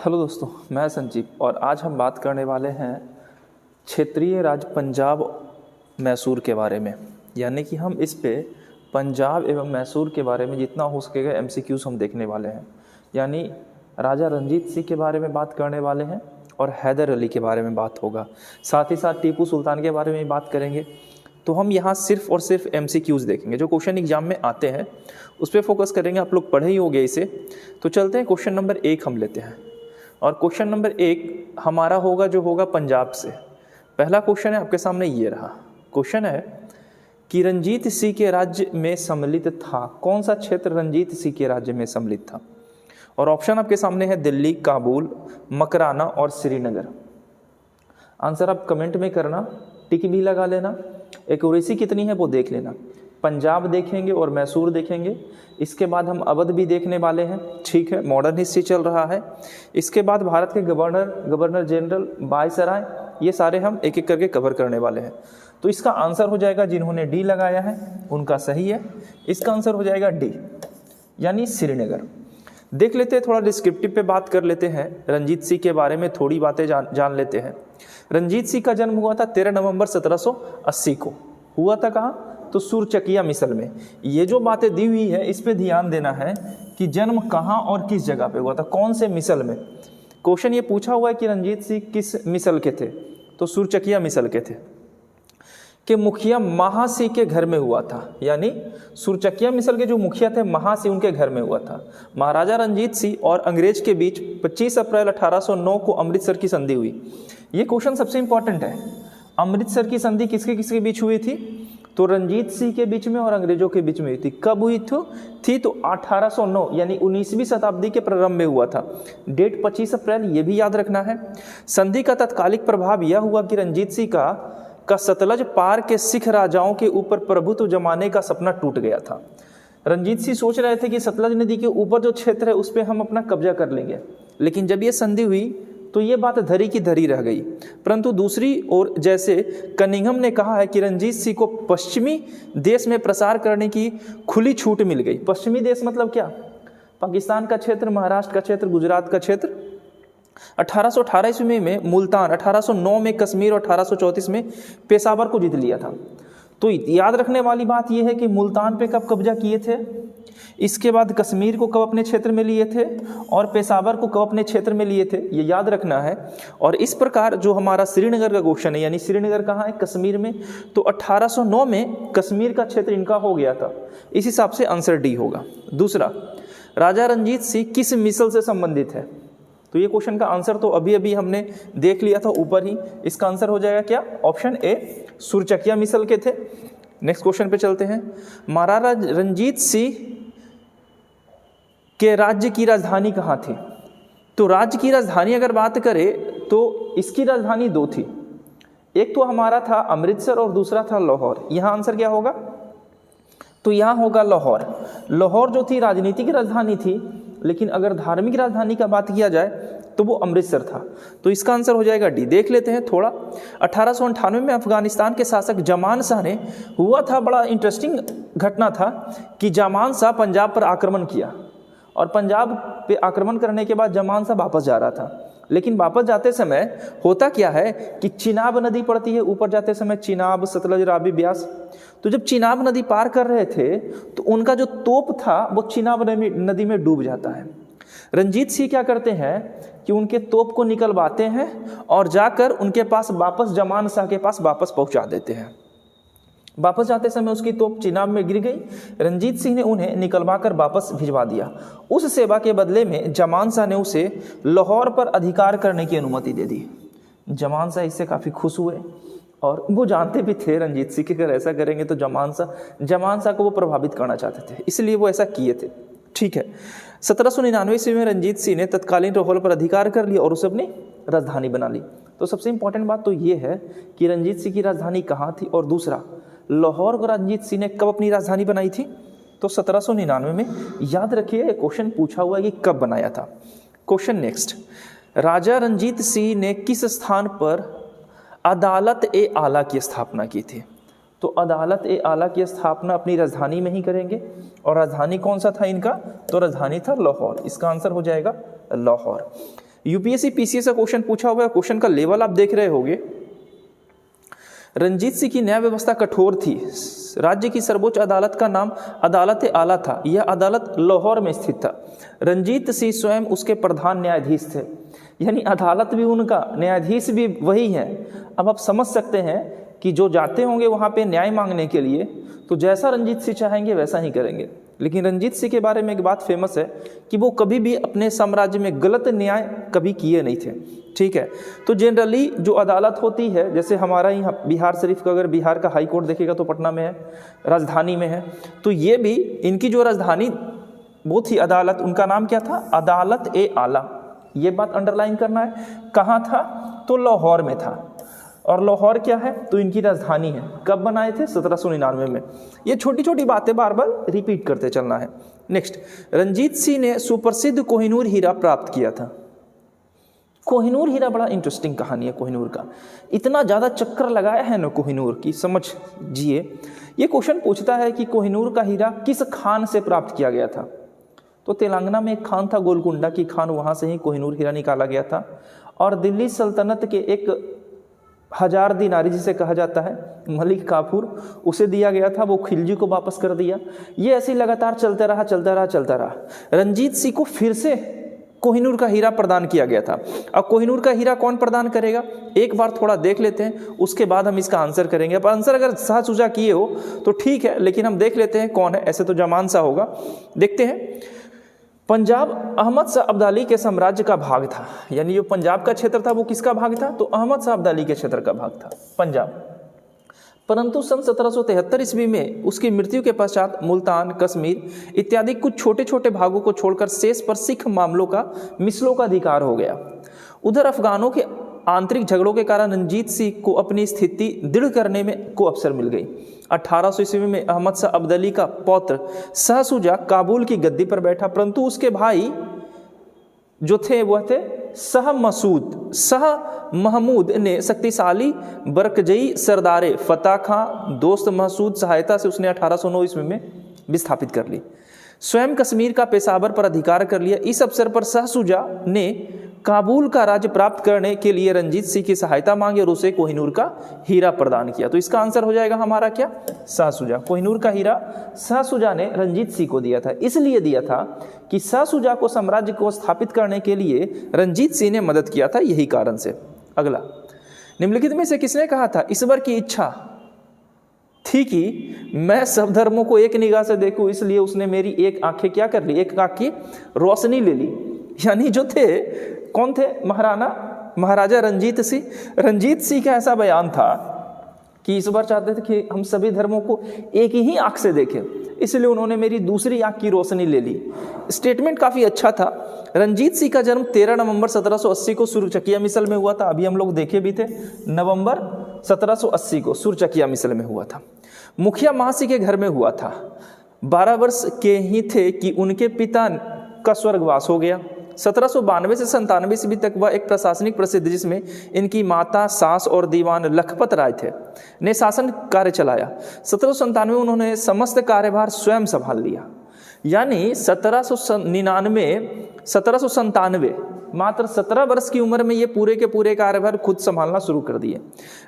Hello दोस्तों, मैं संजीव और आज हम बात करने वाले हैं क्षेत्रीय राज्य पंजाब मैसूर के बारे में। यानी कि हम इस पे पंजाब एवं मैसूर के बारे में जितना हो सकेगा एमसीक्यूज हम देखने वाले हैं। यानी राजा रंजीत सिंह के बारे में बात करने वाले हैं और हैदर अली के बारे में बात होगा, साथ ही साथ टीपू सुल्तान के बारे में बात करेंगे। तो हम यहाँ सिर्फ और सिर्फ एमसीक्यूज देखेंगे जो क्वेश्चन एग्जाम में आते हैं, उस पर फोकस करेंगे। आप लोग पढ़े ही होंगे इसे। तो चलते हैं, क्वेश्चन नंबर 1 हम लेते हैं और क्वेश्चन नंबर 1 हमारा होगा पंजाब से। पहला क्वेश्चन है आपके सामने, ये रहा क्वेश्चन है कि रंजीत सिंह के राज्य में सम्मिलित था, कौन सा क्षेत्र रंजीत सिंह के राज्य में सम्मिलित था? और ऑप्शन आपके सामने है दिल्ली, काबुल, मकराना और श्रीनगर। आंसर आप कमेंट में करना, टिक भी लगा लेना। एक्यूरेसी कितनी है वो देख लेना। पंजाब देखेंगे और मैसूर देखेंगे, इसके बाद हम अवध भी देखने वाले हैं, ठीक है, मॉडर्न हिस्ट्री चल रहा है। इसके बाद भारत के गवर्नर जनरल, वायसराय, ये सारे हम एक एक करके कवर करने वाले हैं। तो इसका आंसर हो जाएगा, जिन्होंने डी लगाया है उनका सही है, इसका आंसर हो जाएगा डी यानी श्रीनगर। देख लेते हैं, थोड़ा डिस्क्रिप्टिव पे बात कर लेते हैं। रंजीत सिंह के बारे में थोड़ी बातें जान लेते हैं। रंजीत सिंह का जन्म हुआ था 13 नवंबर 1780 को। हुआ था कहाँ? तो सुरचकिया मिसल में। ये जो बातें दी हुई है इस पे ध्यान देना है कि जन्म कहाँ और किस जगह पे हुआ था, कौन से मिसल में। क्वेश्चन ये पूछा हुआ है कि रंजीत सिंह किस मिसल के थे, तो सुरचकिया मिसल के थे। कि मुखिया महासिंह के घर में हुआ था, यानी सुरचकिया मिसल के जो मुखिया थे महासिंह, उनके घर में हुआ था। महाराजा रंजीत सिंह और अंग्रेज के बीच 25 अप्रैल 1809 को अमृतसर की संधि हुई। ये क्वेश्चन सबसे इंपॉर्टेंट है। अमृतसर की संधि किसके किसके बीच हुई थी? तो रंजीत सिंह के बीच में और अंग्रेजों के बीच में हुई थी। कब हुई थी? तो 1809 यानी 19वीं शताब्दी के प्रारंभ में हुआ था। डेट 25 अप्रैल, ये भी याद रखना है। संधि का तत्कालिक प्रभाव यह हुआ कि रंजीत सिंह का सतलज पार के सिख राजाओं के ऊपर प्रभुत्व जमाने का सपना टूट गया था। रंजीत सिंह सोच रहे थे कि सतलज नदी के ऊपर जो क्षेत्र है उस पर हम अपना कब्जा कर लेंगे, लेकिन जब ये संधि हुई तो ये बात धरी की धरी रह गई। परंतु दूसरी ओर, जैसे कनिंघम ने कहा है कि रंजीत सिंह को पश्चिमी देश में प्रसार करने की खुली छूट मिल गई। पश्चिमी देश मतलब क्या? पाकिस्तान का क्षेत्र, महाराष्ट्र का क्षेत्र, गुजरात का क्षेत्र। 1818 ईस्वी में मुल्तान, 1809 में कश्मीर और 1834 में पेशावर को जीत लिया था। तो याद रखने वाली बात यह है कि मुल्तान पे कब कब्जा किए थे, इसके बाद कश्मीर को कब अपने क्षेत्र में लिए थे और पेशावर को कब अपने क्षेत्र में लिए थे, ये याद रखना है। और इस प्रकार जो हमारा श्रीनगर का क्वेश्चन है, यानी श्रीनगर कहाँ है? कश्मीर में। तो 1809 में कश्मीर का क्षेत्र इनका हो गया था। इस हिसाब से आंसर डी होगा। दूसरा, राजा रंजीत सिंह किस मिसल से संबंधित है? तो ये क्वेश्चन का आंसर तो अभी अभी हमने देख लिया था ऊपर ही। इसका आंसर हो जाएगा क्या? ऑप्शन ए, सुरचकिया मिसल के थे। नेक्स्ट क्वेश्चन पे चलते हैं। महाराजा रंजीत सिंह के राज्य की राजधानी कहाँ थी? तो राज्य की राजधानी अगर बात करें तो इसकी राजधानी 2 थी। एक तो हमारा था अमृतसर और दूसरा था लाहौर। यहाँ आंसर क्या होगा? तो यहाँ होगा लाहौर। लाहौर जो थी राजनीतिक राजधानी थी, लेकिन अगर धार्मिक राजधानी का बात किया जाए तो वो अमृतसर था। तो इसका आंसर हो जाएगा डी। देख लेते हैं थोड़ा। 1898 में अफगानिस्तान के शासक जमान शाह ने, हुआ था बड़ा इंटरेस्टिंग घटना था कि जमान शाह पंजाब पर आक्रमण किया और पंजाब पे आक्रमण करने के बाद जमान शाह वापस जा रहा था। लेकिन वापस जाते समय होता क्या है कि चिनाब नदी पड़ती है ऊपर जाते समय, चिनाब, सतलज, रावी, ब्यास। तो जब चिनाब नदी पार कर रहे थे तो उनका जो तोप था वो चिनाब नदी में डूब जाता है। रंजीत सिंह क्या करते हैं कि उनके तोप को निकलवाते हैं और जाकर उनके पास वापस जमान शाह के पास वापस पहुंचा देते हैं। वापस जाते समय उसकी तोप चिनाब में गिर गई। रंजीत सिंह ने उन्हें निकलवा कर वापस भिजवा दिया। उस सेवा के बदले में जमान शाह ने उसे लाहौर पर अधिकार करने की अनुमति दे दी। जमान शाह इससे काफ़ी खुश हुए और वो जानते भी थे रंजीत सिंह कि अगर ऐसा करेंगे तो जमान शाह को वो प्रभावित करना चाहते थे, इसलिए वो ऐसा किए थे। ठीक है। 1799 ईस्वी में रंजीत सिंह ने तत्कालीन लाहौर पर अधिकार कर लिया और उसे अपनी राजधानी बना ली। तो सबसे इंपॉर्टेंट बात तो ये है कि रंजीत सिंह की राजधानी कहाँ थी, और दूसरा लाहौर को रंजीत सिंह ने कब अपनी राजधानी बनाई थी? तो 1799 में। याद रखिए, क्वेश्चन पूछा हुआ है कि कब बनाया था। क्वेश्चन नेक्स्ट, राजा रंजीत सिंह ने किस स्थान पर अदालत ए आला की स्थापना की थी? तो अदालत ए आला की स्थापना अपनी राजधानी में ही करेंगे। और राजधानी कौन सा था इनका? तो राजधानी था लाहौर। इसका आंसर हो जाएगा लाहौर। यूपीएससी पीसीएस का क्वेश्चन पूछा हुआ है, क्वेश्चन का लेवल आप देख रहे होंगे। रंजीत सिंह की न्याय व्यवस्था कठोर थी। राज्य की सर्वोच्च अदालत का नाम अदालत आला था। यह अदालत लाहौर में स्थित था। रंजीत सिंह स्वयं उसके प्रधान न्यायाधीश थे, यानी अदालत भी उनका, न्यायाधीश भी वही है। अब आप समझ सकते हैं कि जो जाते होंगे वहाँ पे न्याय मांगने के लिए, तो जैसा रंजीत सिंह चाहेंगे वैसा ही करेंगे। लेकिन रंजीत सिंह के बारे में एक बात फेमस है कि वो कभी भी अपने साम्राज्य में गलत न्याय कभी किए नहीं थे। ठीक है, तो जनरली जो अदालत होती है, जैसे हमारा ही बिहार शरीफ का, अगर बिहार का हाई कोर्ट देखेगा तो पटना में है, राजधानी में है। तो ये भी इनकी जो राजधानी वो थी अदालत, उनका नाम क्या था? अदालत ए आला। ये बात अंडरलाइन करना है। कहाँ था? तो लाहौर में था। और लाहौर क्या है? तो इनकी राजधानी है। कब बनाए थे? 1799 में। ये छोटी छोटी बातें बार बार रिपीट करते चलना है। नेक्स्ट, रंजीत सिंह ने सुप्रसिद्ध कोहिनूर हीरा प्राप्त किया था। कोहिनूर हीरा बड़ा इंटरेस्टिंग कहानी है कोहिनूर का। इतना ज़्यादा चक्कर लगाया है ना कोहिनूर की, समझिए। ये क्वेश्चन पूछता है कि कोहिनूर का हीरा किस खान से प्राप्त किया गया था? तो तेलंगाना में एक खान था गोलकुंडा की खान, वहाँ से ही कोहिनूर हीरा निकाला गया था। और दिल्ली सल्तनत के एक 1000 दिनारी जिसे कहा जाता है, मलिक काफूर, उसे दिया गया था। वो खिलजी को वापस कर दिया। ये ऐसे लगातार चलता रहा। रंजीत सिंह को फिर से कोहिनूर का हीरा प्रदान किया गया था। अब कोहिनूर का हीरा कौन प्रदान करेगा, एक बार थोड़ा देख लेते हैं, उसके बाद हम इसका आंसर करेंगे। पर आंसर अगर साह किए हो तो ठीक है, लेकिन हम देख लेते हैं कौन है। ऐसे तो जमान सा होगा, देखते हैं। पंजाब अहमद शाह अब्दाली के साम्राज्य का भाग था, यानी जो पंजाब का क्षेत्र था वो किसका भाग था? तो अहमद शाह अब्दाली के क्षेत्र का भाग था पंजाब। परंतु सन 1773 ईस्वी में उसकी मृत्यु के पश्चात मुल्तान, कश्मीर इत्यादि कुछ छोटे छोटे भागों को छोड़कर शेष पर सिख मामलों का मिसलों का अधिकार हो गया। उधर अफगानों के आंतरिक झगड़ों के कारण रंजीत सिंह को अपनी स्थिति दृढ़ करने में को अवसर मिल गई। 1800 ईस्वी में अहमद शाह अब्दाली का पौत्र शाह शुजा काबुल की गद्दी पर बैठा, परंतु उसके भाई जो थे वह थे शाह महमूद ने शक्तिशाली बरकजई सरदारे फतेह खां दोस्त महसूद सहायता से उसने 1809 ईस्वी में विस्थापित कर ली। स्वयं कश्मीर का पेशावर पर अधिकार कर लिया। इस अवसर पर शाह शुजा ने काबुल का राज्य प्राप्त करने के लिए रंजीत सिंह की सहायता मांगी और उसे कोहिनूर का हीरा प्रदान किया। तो इसका आंसर हो जाएगा हमारा क्या? शाह शुजा। कोहिनूर का हीरा शाह शुजा ने रंजीत सिंह को दिया था। इसलिए दिया था कि शाह शुजा को साम्राज्य को स्थापित करने के लिए रंजीत सिंह ने मदद किया था, यही कारण से। अगला, निम्नलिखित में से किसने कहा था ईश्वर की इच्छा थी कि मैं सब धर्मों को एक निगाह से देखूं, इसलिए उसने मेरी एक आंखें क्या कर ली? एक आंख की रोशनी ले ली। यानी जो थे, कौन थे? महाराजा रंजीत सिंह। रंजीत सिंह का ऐसा बयान था कि ईश्वर चाहते थे कि हम सभी धर्मों को एक ही आंख से देखें, इसलिए उन्होंने मेरी दूसरी आंख की रोशनी ले ली। स्टेटमेंट काफ़ी अच्छा था। रंजीत सिंह का जन्म 13 नवंबर 1780 को सुरचकिया मिसल में हुआ था। अभी हम लोग देखे भी थे, नवंबर 1780 को सुरचकिया मिसल में हुआ था। मुखिया महासिंह के घर में हुआ था। 12 वर्ष के ही थे कि उनके पिता का स्वर्गवास हो गया। 1792 से 97 ईस्वी तक वह एक प्रशासनिक प्रसिद्ध, जिसमें इनकी माता, सास और दीवान लखपत राय थे, ने शासन कार्य चलाया। 1797 में उन्होंने समस्त कार्यभार स्वयं संभाल लिया। यानी 1797 मात्र 17 वर्ष की उम्र में ये पूरे के पूरे कार्यभार खुद संभालना शुरू कर दिए।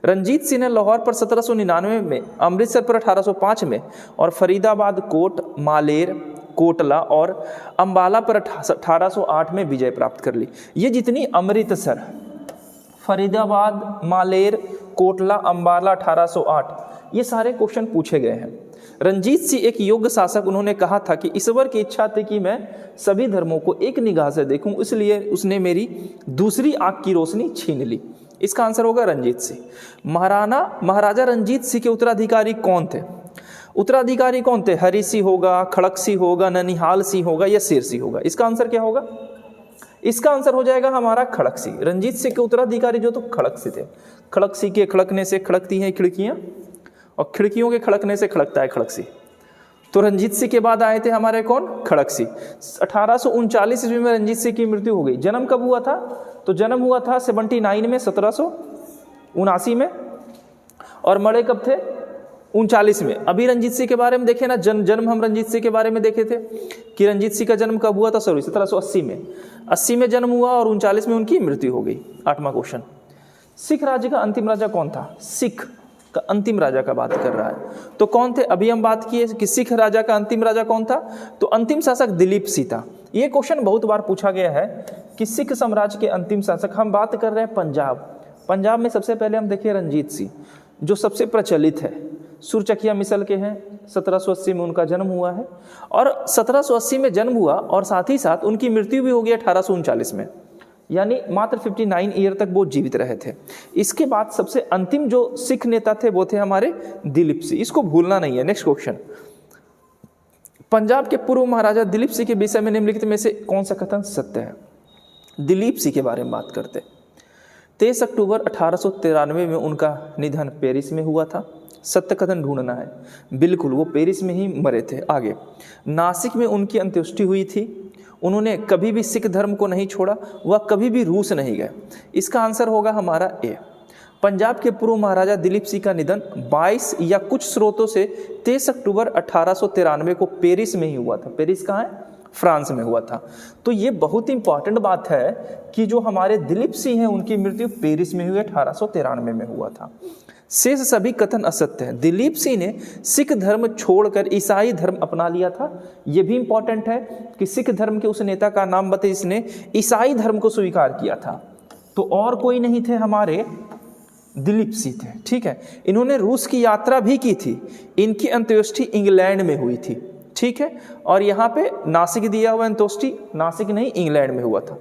रंजीत सिंह ने लाहौर पर 1799 में, अमृतसर पर 1805 में और फरीदाबाद, कोट, मालेर, कोटला और अंबाला पर 1808 में विजय प्राप्त कर ली। ये जितनी अमृतसर, फरीदाबाद, मालेर, कोटला, अंबाला, 1808, ये सारे क्वेश्चन पूछे गए हैं। रंजीत सिंह एक योग्य शासक, उन्होंने कहा था कि ईश्वर की इच्छा थी कि मैं सभी धर्मों को एक निगाह से देखूं, इसलिए उसने मेरी दूसरी आंख की रोशनी छीन ली। इसका आंसर होगा रंजीत सिंह। महाराजा रंजीत सिंह के उत्तराधिकारी कौन थे? उत्तराधिकारी कौन थे? हरि सिंह होगा, खड़क सिंह होगा, ननिहाल सिंह होगा या शेर सिंह होगा? इसका आंसर क्या होगा? इसका आंसर हो जाएगा हमारा खड़क सिंह। रंजीत सिंह के उत्तराधिकारी जो तो खड़क सिंह थे। खड़क सिंह के खड़कने से खड़कती हैं खिड़कियां, और खिड़कियों के खड़कने से खड़कता है खड़क सिंह। तो रंजीत सिंह के बाद आए थे हमारे कौन? खड़क सिंह। 1839 ईस्वी में रंजीत सिंह की मृत्यु हो गई। जन्म कब हुआ था? तो जन्म हुआ था 79 में, 1779 में। और मरे कब थे? 39 में। अभी रंजीत सिंह के बारे में देखे ना, जन्म हम रंजीत सिंह के बारे में देखे थे कि रंजीत सिंह का जन्म कब हुआ था, सॉरी 1780 में। 80 में जन्म हुआ और 39 में उनकी मृत्यु हो गई। 8वां क्वेश्चन, सिख राज्य का अंतिम राजा कौन था? सिख का अंतिम राजा का बात कर रहा है, तो कौन थे? अभी हम बात किए कि सिख राजा का अंतिम राजा कौन था, तो अंतिम शासक दिलीप सिंह था। ये क्वेश्चन बहुत बार पूछा गया है कि सिख साम्राज्य के अंतिम शासक। हम बात कर रहे हैं पंजाब में सबसे पहले हम देखिए रंजीत सिंह, जो सबसे प्रचलित है, सुरचकिया मिसल के हैं। 1780 में उनका जन्म हुआ है और 1780 में जन्म हुआ और साथ ही साथ उनकी मृत्यु भी हो गई 1839 में, यानी मात्र 59 ईयर तक वो जीवित रहे थे। इसके बाद सबसे अंतिम जो सिख नेता थे वो थे हमारे दिलीप सिंह, इसको भूलना नहीं है। नेक्स्ट क्वेश्चन, पंजाब के पूर्व महाराजा दिलीप सिंह के विषय में निम्नलिखित में से कौन सा कथन सत्य है? दिलीप सिंह के बारे में बात करते। 23 अक्टूबर 1893 में उनका निधन पेरिस में हुआ था। सत्य कथन ढूंढना है। बिल्कुल, वो पेरिस में ही मरे थे। आगे, नासिक में उनकी अंत्येष्टि हुई थी। उन्होंने कभी भी सिख धर्म को नहीं छोड़ा, वह कभी भी रूस नहीं गए। इसका आंसर होगा हमारा ए। पंजाब के पूर्व महाराजा दिलीप सिंह का निधन 22 या कुछ स्रोतों से 23 अक्टूबर 1893 को पेरिस में ही हुआ था। पेरिस कहाँ है? फ्रांस में हुआ था। तो ये बहुत इंपॉर्टेंट बात है कि जो हमारे दिलीप सिंह हैं उनकी मृत्यु पेरिस में हुई 1893 में हुआ था। शेष सभी कथन असत्य है। दिलीप सिंह ने सिख धर्म छोड़कर ईसाई धर्म अपना लिया था। यह भी इंपॉर्टेंट है कि सिख धर्म के उस नेता का नाम बताइए जिसने ईसाई धर्म को स्वीकार किया था, तो और कोई नहीं थे, हमारे दिलीप सिंह थे। ठीक है, इन्होंने रूस की यात्रा भी की थी। इनकी अंत्येष्टि इंग्लैंड में हुई थी। ठीक है, और यहाँ पे नासिक दिया हुआ, अंत्येष्टि नासिक नहीं इंग्लैंड में हुआ था।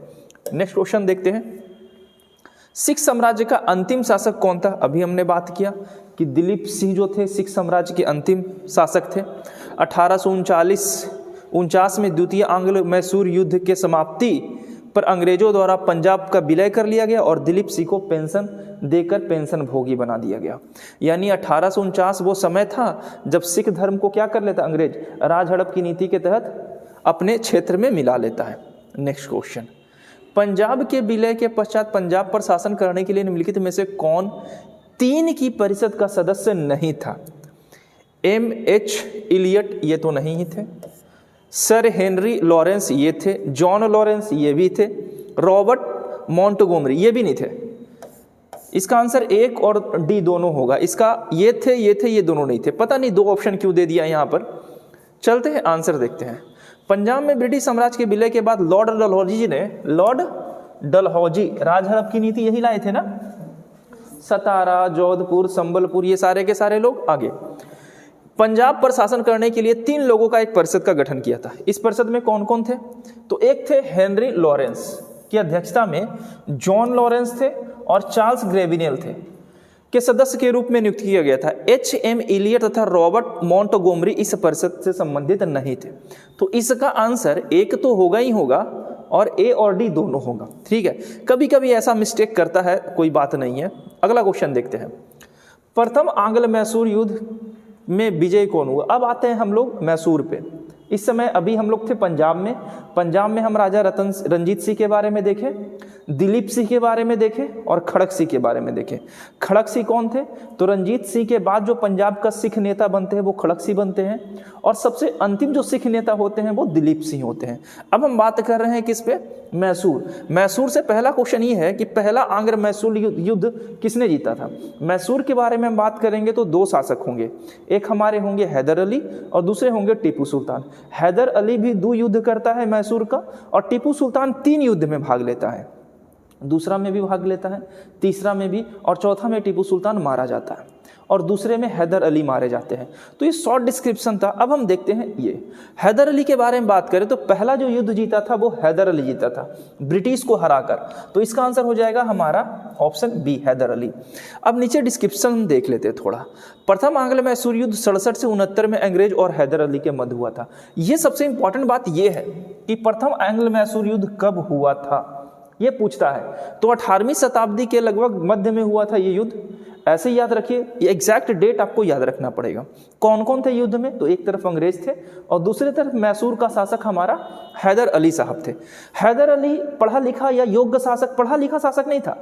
नेक्स्ट क्वेश्चन देखते हैं, सिख साम्राज्य का अंतिम शासक कौन था? अभी हमने बात किया कि दिलीप सिंह जो थे सिख साम्राज्य के अंतिम शासक थे। 1849 में द्वितीय आंग्ल मैसूर युद्ध के समाप्ति पर अंग्रेजों द्वारा पंजाब का विलय कर लिया गया और दिलीप सिंह को पेंशन देकर पेंशन भोगी बना दिया गया। यानी 1849 वो समय था जब सिख धर्म को क्या कर लेता अंग्रेज, राज हड़प की नीति के तहत अपने क्षेत्र में मिला लेता है। नेक्स्ट क्वेश्चन, पंजाब के विलय के पश्चात पंजाब पर शासन करने के लिए निम्नलिखित में से कौन 3 की परिषद का सदस्य नहीं था? M.H. इलियट ये तो नहीं ही थे, सर हेनरी लॉरेंस ये थे, जॉन लॉरेंस ये भी थे, रॉबर्ट मॉन्टगोमरी ये भी नहीं थे। इसका आंसर 1 और D दोनों होगा। इसका ये थे ये दोनों नहीं थे। पता नहीं 2 ऑप्शन क्यों दे दिया यहाँ पर। चलते हैं आंसर देखते हैं। पंजाब में ब्रिटिश साम्राज्य के विलय के बाद लॉर्ड डलहौजी राज हड़प की नीति यही लाए थे ना। सतारा, जोधपुर, संबलपुर ये सारे के सारे लोग आगे पंजाब पर शासन करने के लिए 3 लोगों का एक परिषद का गठन किया था। इस परिषद में कौन कौन थे? तो एक थे हेनरी लॉरेंस की अध्यक्षता में जॉन लॉरेंस थे और चार्ल्स ग्रेविनियल थे के सदस्य के रूप में नियुक्त किया गया था। H.M. इलियट तथा रॉबर्ट मॉन्टगोमरी इस परिषद से संबंधित नहीं थे। तो इसका आंसर 1 तो होगा ही होगा और A और D दोनों होगा। ठीक है, कभी कभी ऐसा मिस्टेक करता है, कोई बात नहीं है। अगला क्वेश्चन देखते हैं, प्रथम आंग्ल मैसूर युद्ध में विजय कौन हुआ? अब आते हैं हम लोग मैसूर पे। इस समय अभी हम लोग थे पंजाब में हम राजा रंजीत सिंह के बारे में देखें, दिलीप सिंह के बारे में देखें और खड़क सिंह के बारे में देखें। खड़क सिंह कौन थे? तो रंजीत सिंह के बाद जो पंजाब का सिख नेता बनते हैं वो खड़क सिंह बनते हैं और सबसे अंतिम जो सिख नेता होते हैं वो दिलीप सिंह होते हैं। अब हम बात कर रहे हैं किस पे? मैसूर से पहला क्वेश्चन ये है कि पहला आंग्ल मैसूर युद्ध किसने जीता था? मैसूर के बारे में हम बात करेंगे तो 2 शासक होंगे, एक हमारे होंगे हैदर अली और दूसरे होंगे टीपू सुल्तान। हैदर अली भी 2 युद्ध करता है मैसूर का और टीपू सुल्तान 3 युद्ध में भाग लेता है। दूसरा में भी भाग लेता है, तीसरा में भी, और चौथा में टीपू सुल्तान मारा जाता है और दूसरे में हैदर अली मारे जाते हैं। तो ये शॉर्ट डिस्क्रिप्शन था। अब हम देखते हैं ये हैदर अली के बारे में बात करें तो पहला जो युद्ध जीता था वो हैदर अली जीता था ब्रिटिश को हराकर। तो इसका आंसर हो जाएगा हमारा ऑप्शन बी, हैदर अली। अब नीचे डिस्क्रिप्शन हम देख लेते हैं थोड़ा। प्रथम आंग्ल मैसूर युद्ध 67 से 69 में अंग्रेज और हैदर अली के मध्य हुआ था। ये सबसे इंपॉर्टेंट बात यह है कि प्रथम आंग्ल मैसूर युद्ध कब हुआ था, ये पूछता है। तो 18वीं शताब्दी के लगभग मध्य में हुआ था ये युद्ध। ऐसे याद रखिए, ये एग्जैक्ट डेट आपको याद रखना पड़ेगा। कौन कौन थे युद्ध में? तो एक तरफ अंग्रेज थे और दूसरी तरफ मैसूर का शासक हमारा हैदर अली साहब थे। हैदर अली पढ़ा लिखा या योग्य शासक, पढ़ा लिखा शासक नहीं था,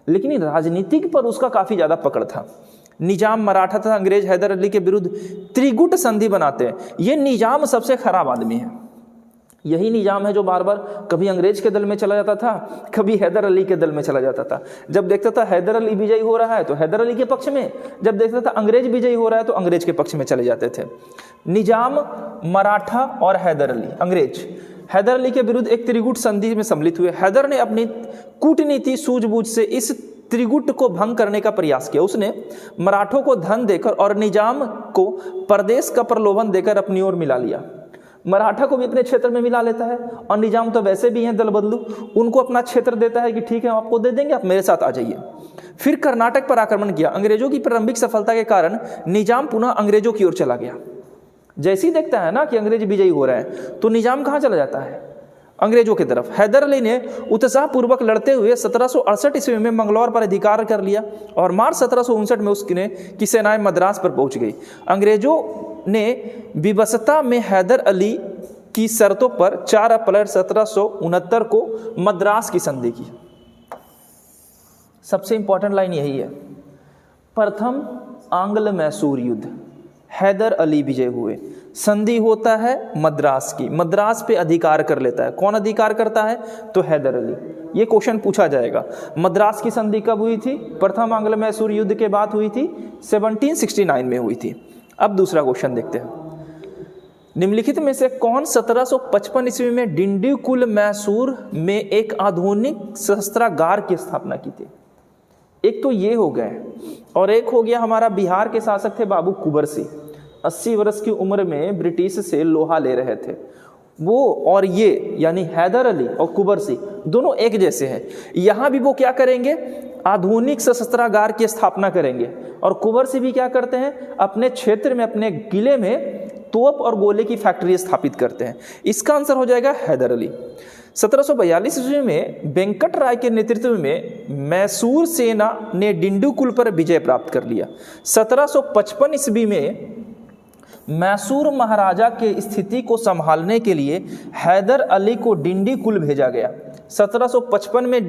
लेकिन राजनीतिक पर उसका काफी ज्यादा पकड़ था। निजाम मराठा तथा अंग्रेज हैदर अली के विरुद्ध त्रिगुट संधि बनाते हैं। ये निजाम सबसे खराब आदमी है। यही निजाम है जो बार बार कभी अंग्रेज के दल में चला जाता था, कभी हैदर अली के दल में चला जाता था। जब देखता था हैदर अली विजयी हो रहा है तो हैदर अली के पक्ष में, जब देखता था अंग्रेज विजयी हो रहा है तो अंग्रेज के पक्ष में चले जाते थे। निजाम, मराठा और हैदर अली, अंग्रेज हैदर अली के विरुद्ध एक त्रिगुट संधि में सम्मिलित हुए। हैदर ने अपनी कूटनीति सूझबूझ से इस त्रिगुट को भंग करने का प्रयास किया। उसने मराठों को धन देकर और निजाम को प्रदेश का प्रलोभन देकर अपनी ओर मिला लिया। मराठा को भी अपने क्षेत्र में मिला लेता है और निजाम तो वैसे भी हैं दल बदलू, उनको अपना क्षेत्र देता है कि ठीक है हम आपको दे देंगे, आप मेरे साथ आ जाइए। फिर कर्नाटक पर आक्रमण किया। अंग्रेजों की प्रारंभिक सफलता के कारण निजाम पुनः अंग्रेजों की ओर चला गया। जैसे ही देखता है ना कि अंग्रेज विजयी हो रहे हैं तो निजाम कहाँ चला जाता है? अंग्रेजों की तरफ। हैदर अली ने उत्साहपूर्वक लड़ते हुए 1768 ईस्वी में मंगलौर पर अधिकार कर लिया और मार्च 1759 में उसने की सेनाएं मद्रास पर पहुंच गई। अंग्रेजों ने विवशता में हैदर अली की शर्तों पर 4 अप्रैल 1769 को मद्रास की संधि की। सबसे इंपॉर्टेंट लाइन यही है, प्रथम आंग्ल मैसूर युद्ध, हैदर अली विजय हुए, संधि होता है मद्रास की, मद्रास पे अधिकार कर लेता है। कौन अधिकार करता है? तो हैदर अली। ये क्वेश्चन पूछा जाएगा। मद्रास की संधि कब हुई थी? प्रथम आंग्ल मैसूर युद्ध के बाद हुई थी, 1769 में हुई थी। अब दूसरा क्वेश्चन देखते हैं, निम्नलिखित में से कौन 1755 ईस्वी में डिंडीकुल मैसूर में एक आधुनिक शस्त्रागार की स्थापना की थी? एक तो ये हो गए और एक हो गया हमारा बिहार के शासक थे बाबू कुंवर सिंह, 80 वर्ष की उम्र में ब्रिटिश से लोहा ले रहे थे वो, और ये यानी हैदर अली और कुंवर सिंह दोनों एक जैसे हैं। यहाँ भी वो क्या करेंगे? आधुनिक शस्त्रागार की स्थापना करेंगे। और कुंवर सिंह भी क्या करते हैं? अपने क्षेत्र में, अपने किले में तोप और गोले की फैक्ट्री स्थापित करते हैं। इसका आंसर हो जाएगा हैदर अली। 1742 ईस्वी में वेंकट राय के नेतृत्व में मैसूर सेना ने डिंडीकुल पर विजय प्राप्त कर लिया। 1755 ईस्वी में मैसूर महाराजा के स्थिति को संभालने के लिए हैदर अली को डिंडीकुल भेजा गया। 1755 में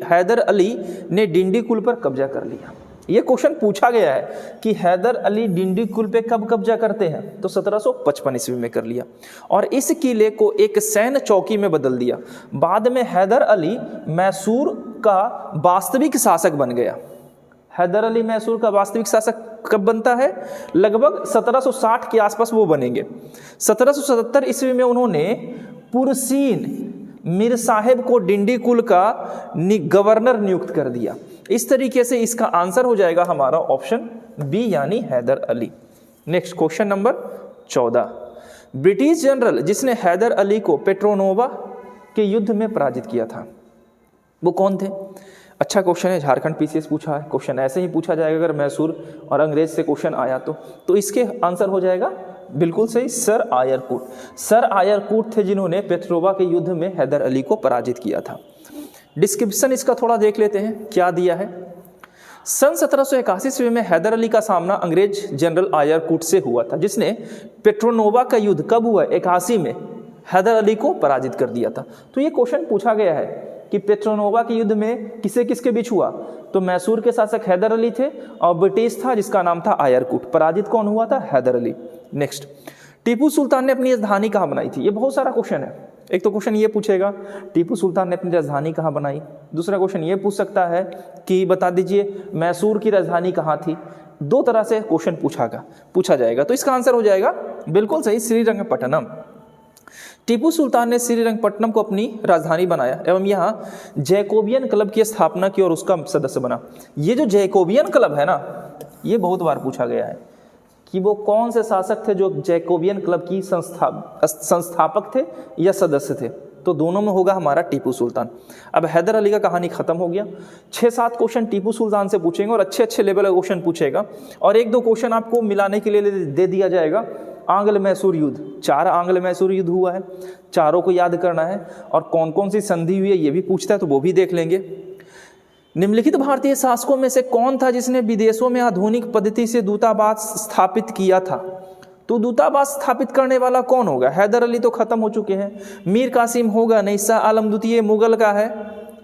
हैदर अली ने डिंडीकुल पर कब्जा कर लिया। ये क्वेश्चन पूछा गया है कि हैदर अली डिंडीकुल पे कब कब्जा करते हैं? तो 1755 ईस्वी में कर लिया और इस किले को एक सैन्य चौकी में बदल दिया। बाद में हैदर अली मैसूर का वास्तविक शासक बन गया। हैदर अली मैसूर का वास्तविक शासक कब बनता है? लगभग 1760 के आसपास वो बनेंगे। 1777 ईस्वी में उन्होंने पुरसीन मीर साहेब को डिंडीकुल का गवर्नर नियुक्त कर दिया। इस तरीके से इसका आंसर हो जाएगा हमारा ऑप्शन बी यानी Hyder Ali. Next question number 14, British general जिसने हैदर अली को पेट्रोनोवा के युद्ध में पराजित किया था वो कौन थे? अच्छा क्वेश्चन है, झारखंड पीसीएस पूछा है, क्वेश्चन ऐसे ही पूछा जाएगा अगर मैसूर और अंग्रेज से क्वेश्चन आया तो इसके आंसर हो जाएगा बिल्कुल सही, सर आयरकूट। सर आयरकूट थे जिन्होंने पेट्रोवा के युद्ध में हैदर अली को पराजित किया था। डिस्क्रिप्शन इसका थोड़ा देख लेते हैं क्या दिया है। सन 1781 ईस्वी में हैदर अली का सामना अंग्रेज जनरल आयरकूट से हुआ था जिसने पेट्रोनोवा का युद्ध कब हुआ? 81 में हैदर अली को पराजित कर दिया था। तो ये क्वेश्चन पूछा गया है कि पेट्रोनोवा के युद्ध में किसे किसके बीच हुआ? तो मैसूर के शासक हैदर अली थे और ब्रिटिश था जिसका नाम था आयरकूट। पराजित कौन हुआ था? हैदर अली। नेक्स्ट, टीपू सुल्तान ने अपनी राजधानी कहाँ बनाई थी? ये बहुत सारा क्वेश्चन है। एक तो क्वेश्चन ये पूछेगा टीपू सुल्तान ने अपनी राजधानी कहाँ बनाई। दूसरा क्वेश्चन ये पूछ सकता है कि बता दीजिए मैसूर की राजधानी कहाँ थी। दो तरह से क्वेश्चन पूछा जाएगा। तो इसका आंसर हो जाएगा बिल्कुल सही, श्रीरंगपट्टनम। टीपू सुल्तान ने श्रीरंगपट्टनम को अपनी राजधानी बनाया एवं यहाँ जैकोबियन क्लब की स्थापना की और उसका सदस्य बना। ये जो जैकोबियन क्लब है ना, ये बहुत बार पूछा गया है कि वो कौन से शासक थे जो जैकोबियन क्लब की संस्थापक थे या सदस्य थे? तो दोनों में होगा हमारा टीपू सुल्तान। अब हैदर अली का कहानी खत्म हो गया। 6-7 क्वेश्चन टीपू सुल्तान से पूछेंगे और अच्छे लेवल का क्वेश्चन पूछेगा और 1-2 क्वेश्चन आपको मिलाने के लिए दे दिया जाएगा। आंग्ल मैसूर युद्ध, 4 आंग्ल मैसूर युद्ध हुआ है, चारों को याद करना है और कौन कौन सी संधि हुई है ये भी पूछता है तो वो भी देख लेंगे। निम्नलिखित भारतीय शासकों में से कौन था जिसने विदेशों में आधुनिक पद्धति से दूतावास स्थापित किया था? तो दूतावास स्थापित करने वाला कौन होगा? हैदर अली तो खत्म हो चुके हैं, मीर कासिम होगा नहीं, शाह आलम द्वितीय मुगल का है,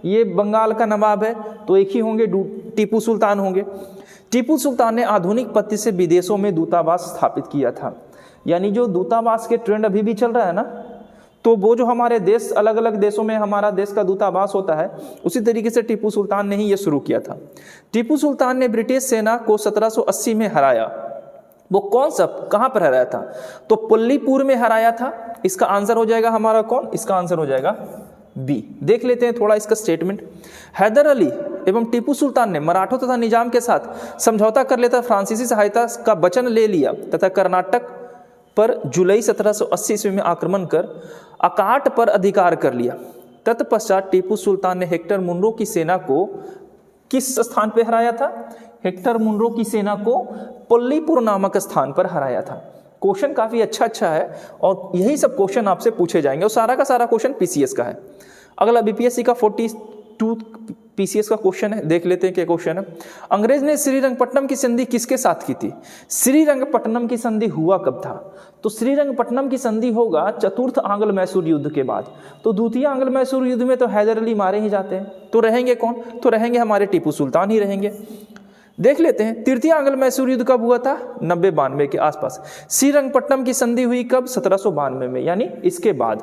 ये बंगाल का नवाब है, तो एक ही होंगे, टीपू सुल्तान होंगे। टीपू सुल्तान ने आधुनिक पद्धति से विदेशों में दूतावास स्थापित किया था। यानी जो दूतावास के ट्रेंड अभी भी चल रहा है ना, तो वो जो हमारे देश अलग अलग देशों में हमारा देश का दूतावास होता है, उसी तरीके से टीपू सुल्तान ने ही ये शुरू किया था। टीपू सुल्तान ने ब्रिटिश सेना को 1780 में हराया। वो कौन सा, कहाँ पर हराया था? तो पुल्लीपुर में हराया था। इसका आंसर हो जाएगा हमारा कौन? इसका आंसर हो जाएगा बी। देख लेते हैं थोड़ा इसका स्टेटमेंट। हैदर अली एवं टीपू सुल्तान ने मराठों तथा निजाम के साथ समझौता कर लेता फ्रांसीसी सहायता का वचन ले लिया तथा कर्नाटक पर जुलाई 1780 ईस्वी में आक्रमण कर अकाट पर अधिकार कर लिया। तत्पश्चात टीपू सुल्तान ने हेक्टर मुनरो की सेना को किस स्थान पर हराया था? हेक्टर मुनरो की सेना को पुल्लीपुर नामक स्थान पर हराया था। क्वेश्चन काफी अच्छा है और यही सब क्वेश्चन आपसे पूछे जाएंगे और सारा का सारा क्वेश्चन पीसीएस का है। अगला बीपीएससी का 42 पीसीएस का क्वेश्चन है, देख लेते हैं क्या क्वेश्चन है। अंग्रेज ने श्रीरंगपट्टनम की संधि किसके साथ की थी? श्रीरंगपट्टनम की संधि हुआ कब था? तो श्रीरंगपट्टनम की संधि होगा चतुर्थ आंग्ल मैसूर युद्ध के बाद। तो द्वितीय आंग्ल मैसूर युद्ध में तो हैदर अली मारे ही जाते हैं, तो रहेंगे कौन? तो रहेंगे हमारे टीपू सुल्तान ही रहेंगे। देख लेते हैं तृतीय आंग्ल मैसूर युद्ध कब हुआ था? 90-92 के आसपास। श्रीरंगपट्टनम की संधि हुई कब? 1792 में, यानी इसके बाद।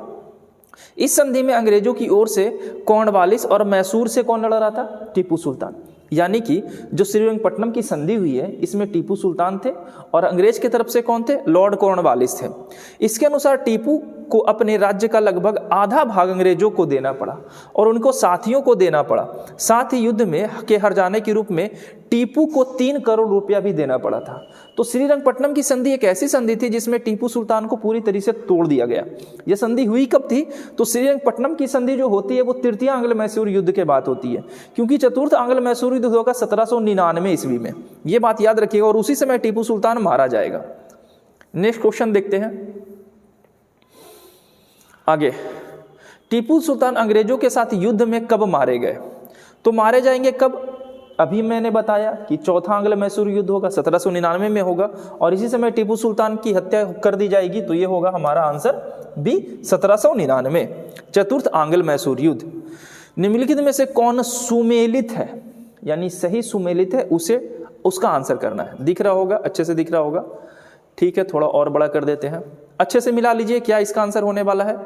इस संधि में अंग्रेजों की ओर से कॉर्नवालिस और मैसूर से कौन लड़ रहा था? टीपू सुल्तान। यानी कि जो श्रीरंगपट्टनम की संधि हुई है, इसमें टीपू सुल्तान थे और अंग्रेज की तरफ से कौन थे? लॉर्ड कॉर्नवालिस थे। इसके अनुसार टीपू को अपने राज्य का लगभग आधा भाग अंग्रेजों को देना पड़ा और उनको साथियों को देना पड़ा। साथ ही युद्ध में के हर्जाने के रूप में टीपू को 3 करोड़ रुपया भी देना पड़ा था। तो श्रीरंगपट्टनम की संधि एक ऐसी संधि थी जिसमें टीपू सुल्तान को पूरी तरीके से तोड़ दिया गया। यह संधि हुई कब थी? तो श्रीरंगपट्टनम की संधि जो होती है वो तृतीय आंग्ल मैसूर युद्ध के बाद होती है, क्योंकि चतुर्थ आंग्ल मैसूर युद्ध होगा 1799 ईस्वी में। ये बात याद रखिएगा और उसी समय टीपू सुल्तान मारा जाएगा। नेक्स्ट क्वेश्चन देखते हैं आगे। टीपू सुल्तान अंग्रेजों के साथ युद्ध में कब मारे गए? तो मारे जाएंगे कब? अभी मैंने बताया कि चौथा आंग्ल मैसूर युद्ध होगा 1799 में होगा और इसी समय टीपू सुल्तान की हत्या कर दी जाएगी। तो ये होगा हमारा आंसर बी, 1799। चतुर्थ आंग्ल मैसूर युद्ध। निम्नलिखित में से कौन सुमेलित है, यानी सही सुमेलित है, उसे उसका आंसर करना है। दिख रहा होगा, अच्छे से दिख रहा होगा। ठीक है, थोड़ा और बड़ा कर देते हैं, अच्छे से मिला लीजिए क्या इसका आंसर होने वाला है।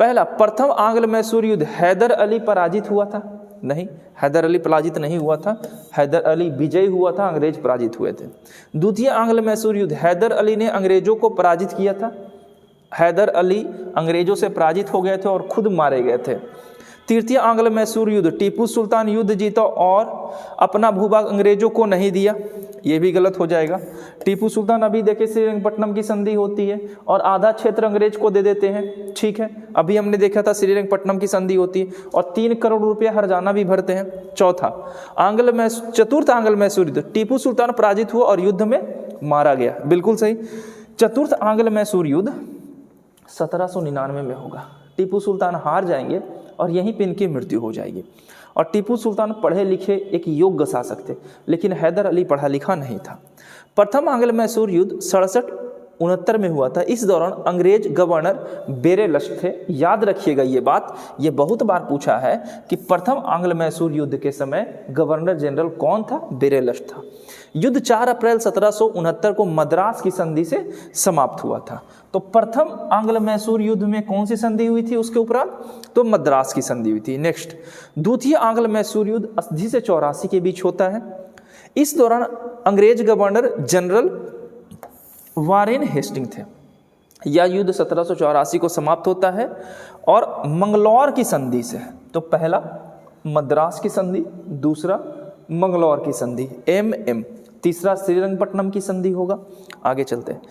पहला, प्रथम आंग्ल मैसूर युद्ध हैदर अली पराजित हुआ था? नहीं, हैदर अली पराजित नहीं हुआ था, हैदर अली विजय हुआ था, अंग्रेज पराजित हुए थे। द्वितीय आंग्ल मैसूर युद्ध हैदर अली ने अंग्रेजों को पराजित किया था, हैदर अली अंग्रेजों से पराजित हो गए थे और खुद मारे गए थे। तृतीय आंग्ल मैसूर युद्ध टीपू सुल्तान युद्ध जीता और अपना भूभाग अंग्रेजों को नहीं दिया, ये भी गलत हो जाएगा। टीपू सुल्तान अभी देखे श्रीरंगपट्टनम की संधि होती है और आधा क्षेत्र अंग्रेज को दे देते हैं, ठीक है। अभी हमने देखा था श्रीरंगपट्टनम की संधि होती है और 3 करोड़ रुपया हर्जाना भी भरते हैं। चौथा चतुर्थ आंग्ल मैसूर युद्ध टीपू सुल्तान पराजित हुआ और युद्ध में मारा गया, बिल्कुल सही। चतुर्थ आंग्ल मैसूर युद्ध 1799 में होगा। टीपू सुल्तान हार जाएंगे और यहीं पे इनकी मृत्यु हो जाएगी। और टीपू सुल्तान पढ़े लिखे एक योग्य शासक थे, लेकिन हैदर अली पढ़ा लिखा नहीं था। प्रथम आंग्ल मैसूर युद्ध 67-69 में हुआ था। इस दौरान अंग्रेज गवर्नर बेरेलस्ट थे। याद रखिएगा ये बात, ये बहुत बार पूछा है कि प्रथम आंग्ल मैसूर युद्ध के समय गवर्नर जनरल कौन था? बेरेलस्ट था। युद्ध 4 अप्रैल 1769 को मद्रास की संधि से समाप्त हुआ था। तो प्रथम आंग्ल मैसूर युद्ध में कौन सी संधि हुई थी उसके उपरांत? तो मद्रास की संधि हुई थी। नेक्स्ट, द्वितीय आंग्ल मैसूर युद्ध 80 से 84 के बीच होता है। इस दौरान अंग्रेज गवर्नर जनरल वारेन हेस्टिंग थे। यह युद्ध 1784 को समाप्त होता है और मंगलौर की संधि से। तो पहला मद्रास की संधि, दूसरा मंगलौर की संधि MM, तीसरा श्रीरंगपट्टनम की संधि होगा। आगे चलते हैं।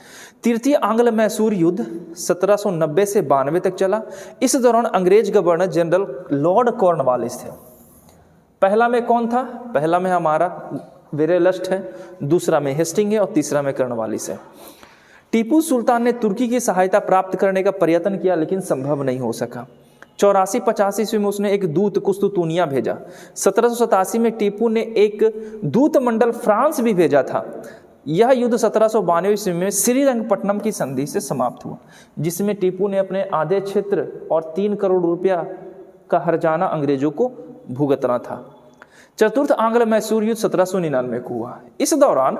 तृतीय आंग्ल मैसूर युद्ध 1790 से 92 तक चला। इस दौरान अंग्रेज गवर्नर जनरल लॉर्ड कॉर्नवालिस थे। पहला में कौन था? पहला में हमारा बेरेलस्ट है, दूसरा में हेस्टिंग है और तीसरा में कॉर्नवालिस है। टीपू सुल्तान ने तुर्की की सहायता प्राप्त करने का प्रयत्न किया, लेकिन संभव नहीं हो सका। 84-85 ईस्वी में उसने एक दूत कुस्तुतुनिया भेजा। 1787 में टीपू ने एक दूत मंडल फ्रांस भी भेजा था। यह युद्ध 1792 ईस्वी में श्रीरंगपट्टनम की संधि से समाप्त हुआ, जिसमें टीपू ने अपने आधे क्षेत्र और 3 करोड़ रुपया का हर्जाना अंग्रेजों को भुगतना था। चतुर्थ आंग्ल मैसूर युद्ध 1799 को हुआ। इस दौरान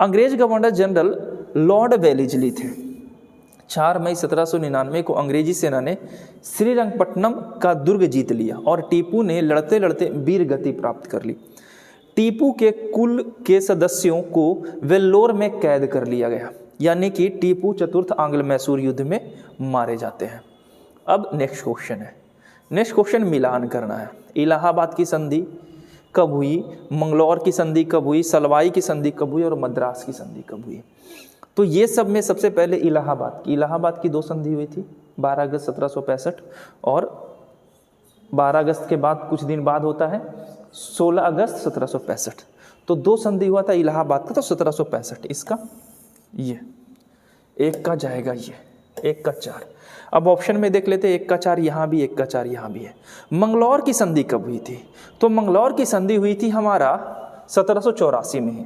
अंग्रेज गवर्नर जनरल लॉर्ड वेलेस्ली थे। 4 मई 1799 को अंग्रेजी सेना ने श्रीरंगपट्टनम का दुर्ग जीत लिया और टीपू ने लड़ते लड़ते वीर गति प्राप्त कर ली। टीपू के कुल के सदस्यों को वेल्लोर में कैद कर लिया गया, यानी कि टीपू चतुर्थ आंग्ल मैसूर युद्ध में मारे जाते हैं। अब नेक्स्ट क्वेश्चन है, नेक्स्ट क्वेश्चन मिलान करना है। इलाहाबाद की संधि कब हुई, मंगलौर की संधि कब हुई, सलवाई की संधि कब हुई और मद्रास की संधि कब हुई। तो ये सब में सबसे पहले इलाहाबाद की 2 संधि हुई थी, 12 अगस्त 1765 और 12 अगस्त के बाद कुछ दिन बाद होता है 16 अगस्त 1765। तो 2 संधि हुआ था इलाहाबाद का, तो 1765 इसका, ये एक का जाएगा, ये 1 का 4। अब ऑप्शन में देख लेते हैं, 1 का 4 यहाँ भी, 1 का 4 यहाँ भी है। मंगलौर की संधि कब हुई थी, तो मंगलौर की संधि हुई थी हमारा 1784 में ही,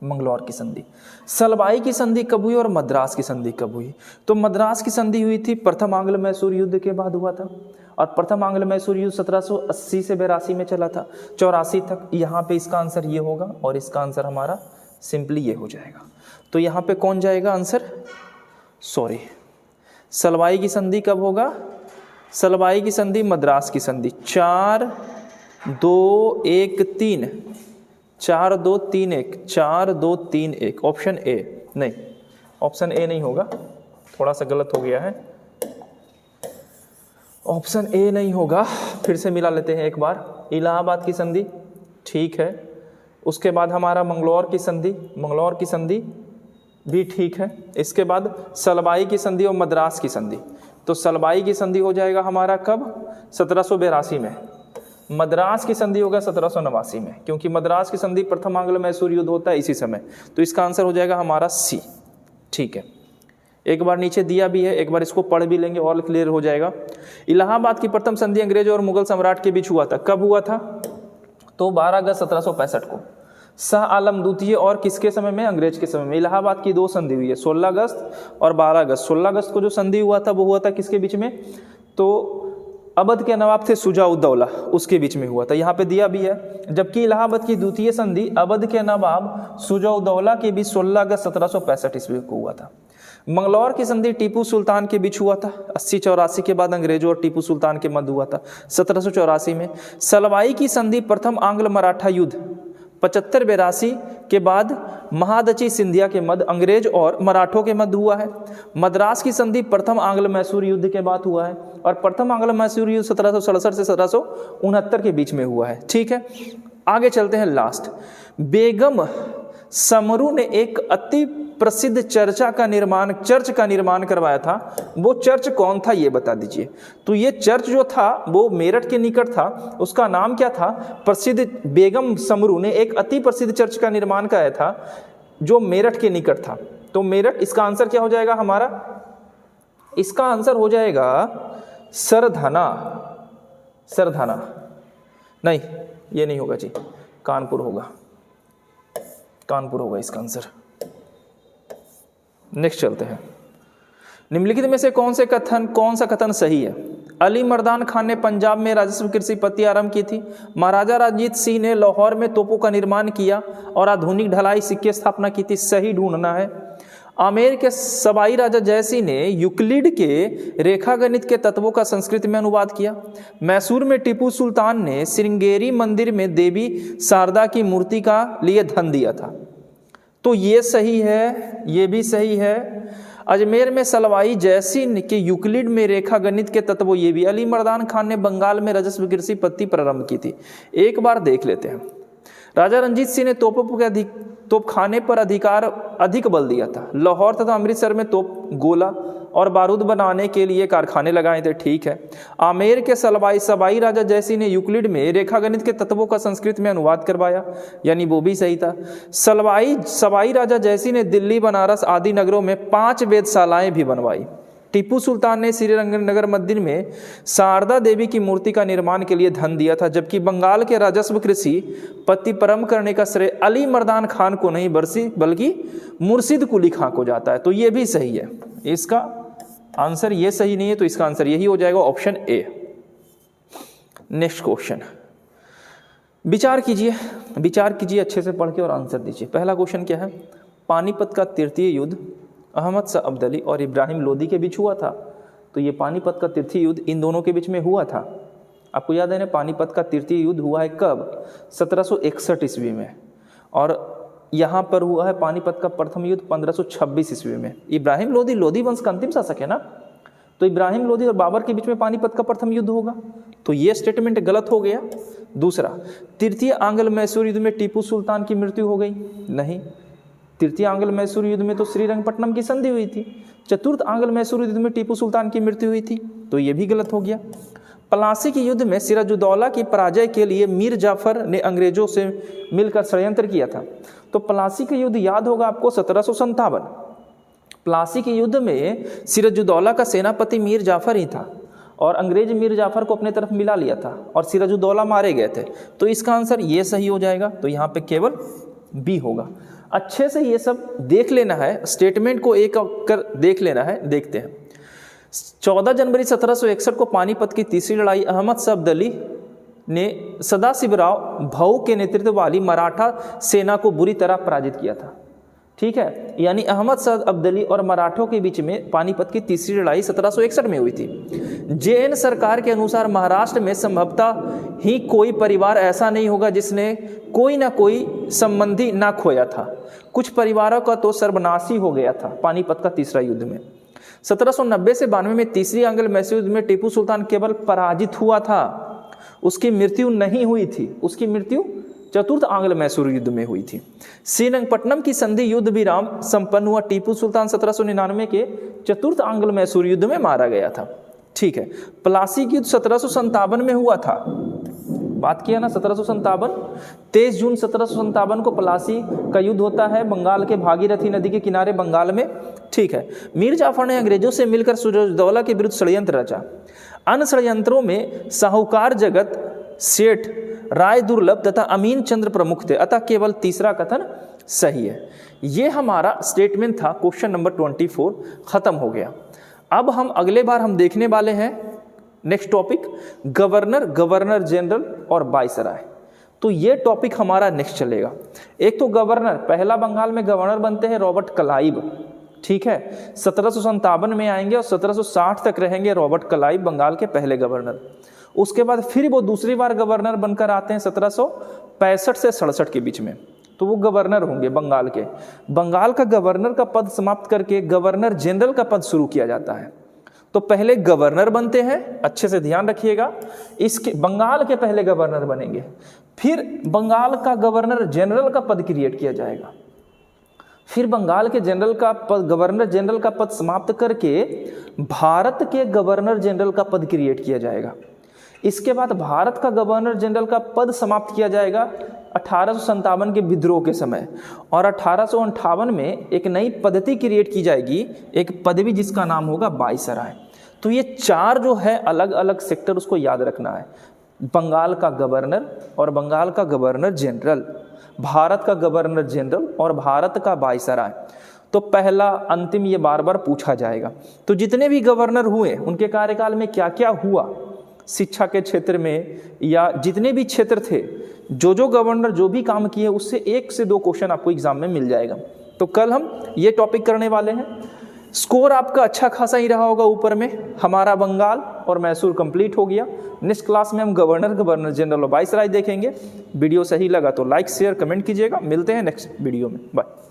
मंगलौर की संधि। सलवाई की संधि कब हुई और मद्रास की संधि कब हुई, तो मद्रास की संधि हुई थी प्रथम आंग्ल मैसूर युद्ध के बाद हुआ था, और प्रथम आंग्ल मैसूर युद्ध 1780 से 82 में चला था, 84 तक। यहाँ पे इसका आंसर ये होगा और इसका आंसर हमारा सिंपली ये हो जाएगा। तो यहाँ पे कौन जाएगा आंसर, सॉरी, सलवाई की संधि कब होगा, सलवाई की संधि मद्रास की संधि 4 2 1 3, 4 2 3 1, 4 2 3 1, ऑप्शन ए नहीं, ऑप्शन ए नहीं होगा, थोड़ा सा गलत हो गया है, ऑप्शन ए नहीं होगा। फिर से मिला लेते हैं एक बार। इलाहाबाद की संधि ठीक है, उसके बाद हमारा मंगलौर की संधि भी ठीक है, इसके बाद सलवाई की संधि और मद्रास की संधि। तो सलवाई की संधि हो जाएगा हमारा कब, 1782 में। मद्रास की संधि होगा 1789 में, क्योंकि मद्रास की संधि प्रथम आंग्ल मैसूर युद्ध होता है इसी समय। तो इसका आंसर हो जाएगा हमारा सी। ठीक है, एक बार नीचे दिया भी है, एक बार इसको पढ़ भी लेंगे और क्लियर हो जाएगा। इलाहाबाद की प्रथम संधि अंग्रेज और मुगल सम्राट के बीच हुआ था, कब हुआ था, तो 12 अगस्त 1765 को, शाह आलम द्वितीय और किसके समय में, अंग्रेज के समय में। इलाहाबाद की 2 संधि हुई है, 16 अगस्त और 12 अगस्त। 16 अगस्त को जो संधि हुआ था वो हुआ था किसके बीच में, तो अवध के नवाब थे शुजा-उद-दौला, उसके बीच में हुआ था, यहाँ पे दिया भी है। जबकि इलाहाबाद की द्वितीय संधि अवध के नवाब शुजा-उद-दौला के बीच 16 अगस्त 1765 ईस्वी को हुआ था। मंगलौर की संधि टीपू सुल्तान के बीच हुआ था, 80-84 के बाद अंग्रेजों और टीपू सुल्तान के मध्य हुआ था 1784 में। सलवाई की संधि प्रथम आंग्ल मराठा युद्ध 75-82 के बाद महादजी सिंधिया के मध्य अंग्रेज और मराठों के मध्य हुआ है। मद्रास की संधि प्रथम आंग्ल मैसूर युद्ध के बाद हुआ है, और प्रथम आंग्ल मैसूर युद्ध 1767 से 1769 के बीच में हुआ है। ठीक है, आगे चलते हैं लास्ट। बेगम समरू ने एक अति प्रसिद्ध चर्च का निर्माण करवाया था, वो चर्च कौन था ये बता दीजिए। तो ये चर्च जो था वो मेरठ के निकट था, उसका नाम क्या था, प्रसिद्ध बेगम समरू ने एक अति प्रसिद्ध चर्च का निर्माण कराया था जो मेरठ के निकट था। तो मेरठ, इसका आंसर क्या हो जाएगा हमारा, इसका आंसर हो जाएगा सरधना नहीं, ये नहीं होगा जी, कानपुर होगा इसका आंसर। नेक्स्ट चलते हैं। निम्नलिखित में से कौन सा कथन सही है। अली मर्दान खान ने पंजाब में राजस्व कृषि पत्ति आरंभ की थी। महाराजा रणजीत सिंह ने लाहौर में तोपों का निर्माण किया और आधुनिक ढलाई सिक्के स्थापना की थी। सही ढूंढना है। आमेर के सवाई राजा जयसिंह ने यूक्लिड के रेखागणित के तत्वों का संस्कृत में अनुवाद किया। मैसूर में टीपू सुल्तान ने श्रृंगेरी मंदिर में देवी शारदा की मूर्ति का लिए धन दिया था। तो ये सही है, ये भी सही है। अजमेर में सलवाई जयसिंह के यूक्लिड में रेखागणित के तत्व, ये भी। अली मर्दान खान ने बंगाल में राजस्व कृषि पत्ति प्रारंभ की थी। एक बार देख लेते हैं। राजा रणजीत सिंह ने तोपखाने पर अधिक बल दिया था। लाहौर तथा अमृतसर में तोप, गोला और बारूद बनाने के लिए कारखाने लगाए थे। ठीक है। आमेर के सवाई राजा जयसिंह ने यूक्लिड में रेखागणित के तत्वों का संस्कृत में अनुवाद करवाया, यानी वो भी सही था। सवाई राजा जयसिंह ने दिल्ली, बनारस आदि नगरों में 5 वेधशालाएं भी बनवाई। टीपू सुल्तान ने श्रीरंगनगर मंदिर में शारदा देवी की मूर्ति का निर्माण के लिए धन दिया था। जबकि बंगाल के राजस्व कृषि पत्ति प्रारंभ करने का श्रेय अली मर्दान खान को नहीं बल्कि मुर्शिद कुली खां को जाता है। तो ये भी सही है। इसका आंसर ये सही नहीं है, तो इसका आंसर यही हो जाएगा, ऑप्शन ए। Next question. विचार कीजिए अच्छे से पढ़ के और आंसर दीजिए। पहला क्वेश्चन क्या है, पानीपत का तृतीय युद्ध अहमद शाह अब्दाली और इब्राहिम लोदी के बीच हुआ था। तो ये पानीपत का तृतीय युद्ध इन दोनों के बीच में हुआ था। आपको याद है ना, पानीपत का तृतीय युद्ध हुआ है कब, 1761 ईस्वी में, और यहाँ पर हुआ है पानीपत का प्रथम युद्ध 1526 ईस्वी में। इब्राहिम लोदी वंश का अंतिम शासक है ना, तो इब्राहिम लोदी और बाबर के बीच में पानीपत का प्रथम युद्ध होगा, तो ये स्टेटमेंट गलत हो गया। दूसरा, तृतीय आंग्ल मैसूर युद्ध में टीपू सुल्तान की मृत्यु हो गई, नहीं, तृतीय आंग्ल मैसूर युद्ध में तो श्रीरंगपट्टनम की संधि हुई थी। चतुर्थ आंग्ल मैसूर युद्ध में टीपू सुल्तान की मृत्यु हुई थी, तो ये भी गलत हो गया। प्लासी के युद्ध में सिराजुद्दौला की पराजय के लिए मीर जाफर ने अंग्रेजों से मिलकर षड्यंत्र किया था। तो प्लासी के युद्ध याद होगा आपको 1757। प्लासी के युद्ध में सिराजुद्दौला का सेनापति मीर जाफर ही था और अंग्रेज मीर जाफर को अपने तरफ मिला लिया था और सिराजुद्दौला मारे गए थे। तो इसका आंसर ये सही हो जाएगा, तो यहाँ पे केवल बी होगा। अच्छे से ये सब देख लेना है, स्टेटमेंट को एक कर देख लेना है। देखते हैं, 14 जनवरी 1761 को पानीपत की तीसरी लड़ाई अहमद शाह अब्दाली ने सदाशिवराव भाऊ के नेतृत्व वाली मराठा सेना को बुरी तरह पराजित किया था। ठीक है, यानी अहमद शाह अब्दाली और मराठों के बीच में पानीपत की तीसरी लड़ाई 1761 में हुई थी। जेएन सरकार के अनुसार महाराष्ट्र में संभवतः ही कोई परिवार ऐसा नहीं होगा जिसने कोई ना कोई संबंधी ना खोया था। कुछ परिवारों का तो सर्वनाश ही हो गया था पानीपत का तीसरा युद्ध में। 1790 से 92 में तीसरी आंग्ल मैसूर युद्ध में टीपू सुल्तान केवल पराजित हुआ था, उसकी मृत्यु नहीं हुई थी। उसकी मृत्यु चतुर्थ आंग्ल मैसूर युद्ध में हुई थी। श्रीरंगपट्टनम की संधि युद्ध विराम संपन्न हुआ। टीपू सुल्तान 1799 के चतुर्थ आंग्ल मैसूर युद्ध में मारा गया था। ठीक है, प्लासी युद्ध 1757 में हुआ था, बात किया ना 1757। 23 जून 1757 को प्लासी का युद्ध होता है बंगाल के भागीरथी नदी के किनारे बंगाल में। ठीक है, मीर जाफर ने अंग्रेजों से मिलकर सिराजुद्दौला के विरुद्ध षड्यंत्र रचा। अन्य षड्यंत्रों में साहूकार जगत, सेठ राय दुर्लभ तथा अमीन चंद्र प्रमुख थे, अतः केवल तीसरा कथन सही है। ये हमारा स्टेटमेंट था। क्वेश्चन नंबर 24 खत्म हो गया। अब हम अगले बार हम देखने वाले हैं नेक्स्ट टॉपिक गवर्नर जनरल और वाइसराय। तो ये टॉपिक हमारा नेक्स्ट चलेगा। एक तो गवर्नर, पहला बंगाल में गवर्नर बनते हैं रॉबर्ट क्लाइव। ठीक है, 1757 में आएंगे और 1760 तक रहेंगे रॉबर्ट क्लाइव बंगाल के पहले गवर्नर। उसके बाद फिर वो दूसरी बार गवर्नर बनकर आते हैं 1765 से 67 के बीच में, तो वो गवर्नर होंगे बंगाल के। बंगाल का गवर्नर का पद समाप्त करके गवर्नर जनरल का पद शुरू किया जाता है। तो पहले गवर्नर बनते हैं, अच्छे से ध्यान रखिएगा, इसके बंगाल के पहले गवर्नर बनेंगे, फिर बंगाल का गवर्नर जनरल का पद क्रिएट किया जाएगा, फिर बंगाल के जनरल का पद, गवर्नर जनरल का पद समाप्त करके भारत के गवर्नर जनरल का पद क्रिएट किया जाएगा। इसके बाद भारत का गवर्नर जनरल का पद समाप्त किया जाएगा 1857 के विद्रोह के समय, और 1858 में एक नई पद्धति क्रिएट की जाएगी, एक पदवी जिसका नाम होगा वाइसराय। तो ये चार जो है अलग अलग सेक्टर, उसको याद रखना है। बंगाल का गवर्नर और बंगाल का गवर्नर जनरल, भारत का गवर्नर जनरल और भारत का वाइसराय। तो पहला अंतिम ये बार बार पूछा जाएगा। तो जितने भी गवर्नर हुए उनके कार्यकाल में क्या क्या हुआ शिक्षा के क्षेत्र में, या जितने भी क्षेत्र थे, जो गवर्नर जो भी काम किए, उससे 1 से 2 क्वेश्चन आपको एग्जाम में मिल जाएगा। तो कल हम ये टॉपिक करने वाले हैं। स्कोर आपका अच्छा खासा ही रहा होगा। ऊपर में हमारा बंगाल और मैसूर कंप्लीट हो गया। नेक्स्ट क्लास में हम गवर्नर जनरल और वाइसराय देखेंगे। वीडियो सही लगा तो लाइक शेयर कमेंट कीजिएगा। मिलते हैं नेक्स्ट वीडियो में, बाय।